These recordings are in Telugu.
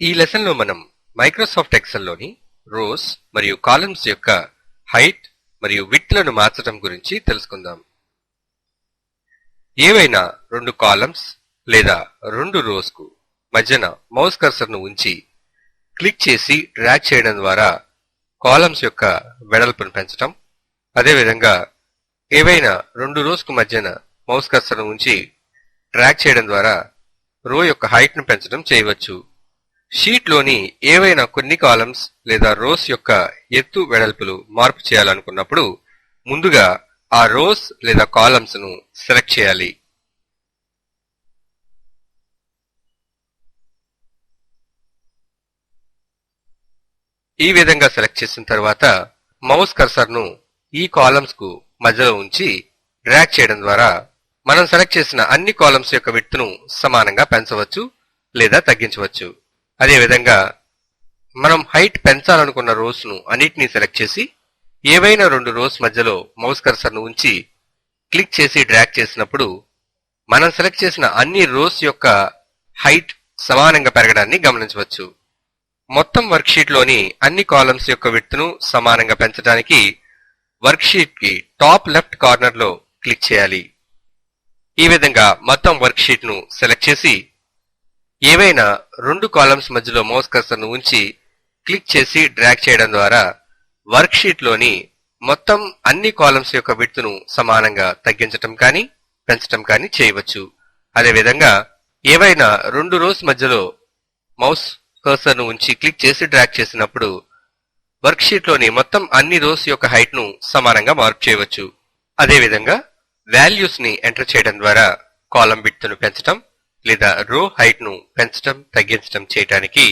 ఈ లెసన్ లో మనం మైక్రోసాఫ్ట్ ఎక్సెల్ లోని రోస్ మరియు కాలమ్స్ యొక్క హైట్ మరియు విడ్త్ లను మార్చడం గురించి తెలుసుకుందాం. ఏవైనా రెండు కాలమ్స్ లేదా రెండు రోస్ కు మధ్యన మౌస్ కర్సర్ ను ఉంచి క్లిక్ చేసి డ్రాగ్ చేయడం ద్వారా కాలమ్స్ యొక్క వెడల్పును పెంచడం, అదేవిధంగా ఏవైనా రెండు రోస్ కు మధ్యన మౌస్ కర్సర్ ను ఉంచి డ్రాగ్ చేయడం ద్వారా రో యొక్క హైట్ ను పెంచడం చేయవచ్చు. షీట్ లోని ఏవైనా కొన్ని కాలమ్స్ లేదా రోస్ యొక్క ఎత్తు వెడల్పులు మార్పు చేయాలనుకున్నప్పుడు ముందుగా ఆ రోస్ లేదా కాలమ్స్ ను సెలెక్ట్ చేయాలి. ఈ విధంగా సెలెక్ట్ చేసిన తర్వాత మౌస్ కర్సర్ ను ఈ కాలమ్స్ కు మధ్యలో ఉంచి డ్రాగ్ చేయడం ద్వారా మనం సెలెక్ట్ చేసిన అన్ని కాలమ్స్ యొక్క విడ్త్ ను సమానంగా పెంచవచ్చు లేదా తగ్గించవచ్చు. అదేవిధంగా మనం హైట్ పెంచాలనుకున్న రోస్ ను అన్నిటినీ సెలెక్ట్ చేసి ఏవైనా రెండు రోస్ మధ్యలో మౌస్ కర్సర్ ను ఉంచి క్లిక్ చేసి డ్రాగ్ చేసినప్పుడు మనం సెలెక్ట్ చేసిన అన్ని రోస్ యొక్క హైట్ సమానంగా పెరగడాన్ని గమనించవచ్చు. మొత్తం వర్క్షీట్ లోని అన్ని కాలమ్స్ యొక్క విడ్త్ ను సమానంగా పెంచడానికి వర్క్షీట్ కి టాప్ లెఫ్ట్ కార్నర్ లో క్లిక్ చేయాలి. ఈ విధంగా మొత్తం వర్క్షీట్ ను సెలెక్ట్ చేసి ఏవైనా రెండు కాలమ్స్ మధ్యలో మౌస్ కర్సర్ ను ఉంచి క్లిక్ చేసి డ్రాగ్ చేయడం ద్వారా వర్క్షీట్ లోని మొత్తం అన్ని కాలమ్స్ యొక్క విడ్త్ ను సమానంగా తగ్గించటం కానీ పెంచటం కానీ చేయవచ్చు. అదేవిధంగా ఏవైనా రెండు రోస్ మధ్యలో మౌస్ కర్సర్ ను ఉంచి క్లిక్ చేసి డ్రాగ్ చేసినప్పుడు వర్క్షీట్ లోని మొత్తం అన్ని రోస్ యొక్క హైట్ ను సమానంగా మార్పు చేయవచ్చు. అదేవిధంగా వాల్యూస్ ని ఎంటర్ చేయడం ద్వారా కాలమ్ విడ్త్ ను పెంచటం లేదా రో హైట్ ను పెంచటం తగ్గించటం చేయడానికి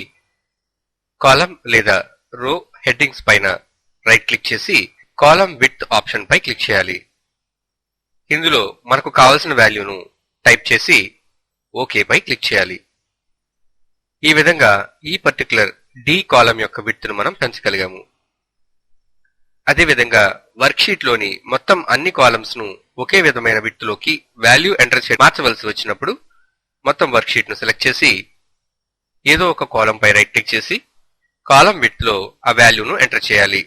కాలమ్ లేదా రో హెడ్డింగ్స్ పైన రైట్ క్లిక్ చేసి కాలమ్ విడ్త్ ఆప్షన్ పై క్లిక్ చేయాలి. ఇందులో మనకు కావలసిన వాల్యూను టైప్ చేసి ఓకే పై క్లిక్ చేయాలి. ఈ విధంగా ఈ పర్టికులర్ డి కాలమ్ యొక్క విడ్త్ ను మనం పెంచగలిగాము. అదేవిధంగా వర్క్షీట్ లోని మొత్తం అన్ని కాలమ్స్ ను ఒకే విధమైన విడ్త్ లోకి వాల్యూ ఎంటర్ చేసి మార్చవలసి వచ్చినప్పుడు మొత్తం వర్క్షీట్ ను సెలెక్ట్ చేసి ఏదో ఒక కాలం పై రైట్ క్లిక్ చేసి కాలం విడ్త్ లో ఆ వాల్యూను ఎంటర్ చేయాలి.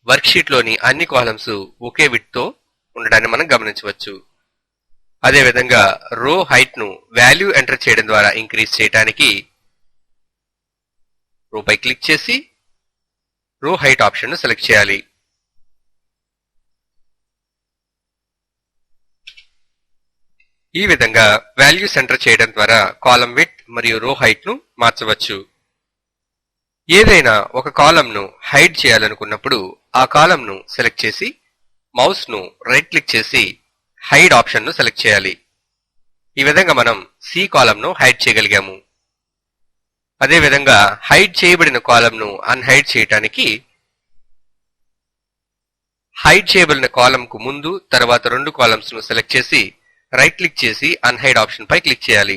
వర్క్షీట్ లోని అన్ని కాలమ్స్ ఒకే విడ్త్ తో ఉండడాన్ని మనం గమనించవచ్చు. అదేవిధంగా రో హైట్ ను వాల్యూ ఎంటర్ చేయడం ద్వారా ఇంక్రీజ్ చేయడానికి రో పై క్లిక్ చేసి రో హైట్ ఆప్షన్ ను సెలెక్ట్ చేయాలి. ఈ విధంగా వాల్యూస్ ఎంటర్ చేయడం ద్వారా కాలమ్ విడ్త్ మరియు రో హైట్ ను మార్చవచ్చు. ఏదైనా ఒక కాలమ్ ను హైడ్ చేయాలనుకున్నప్పుడు ఆ కాలమ్ ను సెలెక్ట్ చేసి మౌస్ ను రైట్ క్లిక్ చేసి హైడ్ ఆప్షన్ ను సెలెక్ట్ చేయాలి. ఈ విధంగా మనం సి కాలమ్ ను హైడ్ చేయగలిగాము. అదేవిధంగా హైడ్ చేయబడిన కాలమ్ ను అన్హైడ్ చేయడానికి హైడ్ చేయబడిన కాలమ్ కు ముందు తర్వాత రెండు కాలమ్స్ ను సెలెక్ట్ చేసి రైట్ క్లిక్ చేసి అన్హైడ్ ఆప్షన్ పై క్లిక్ చేయాలి.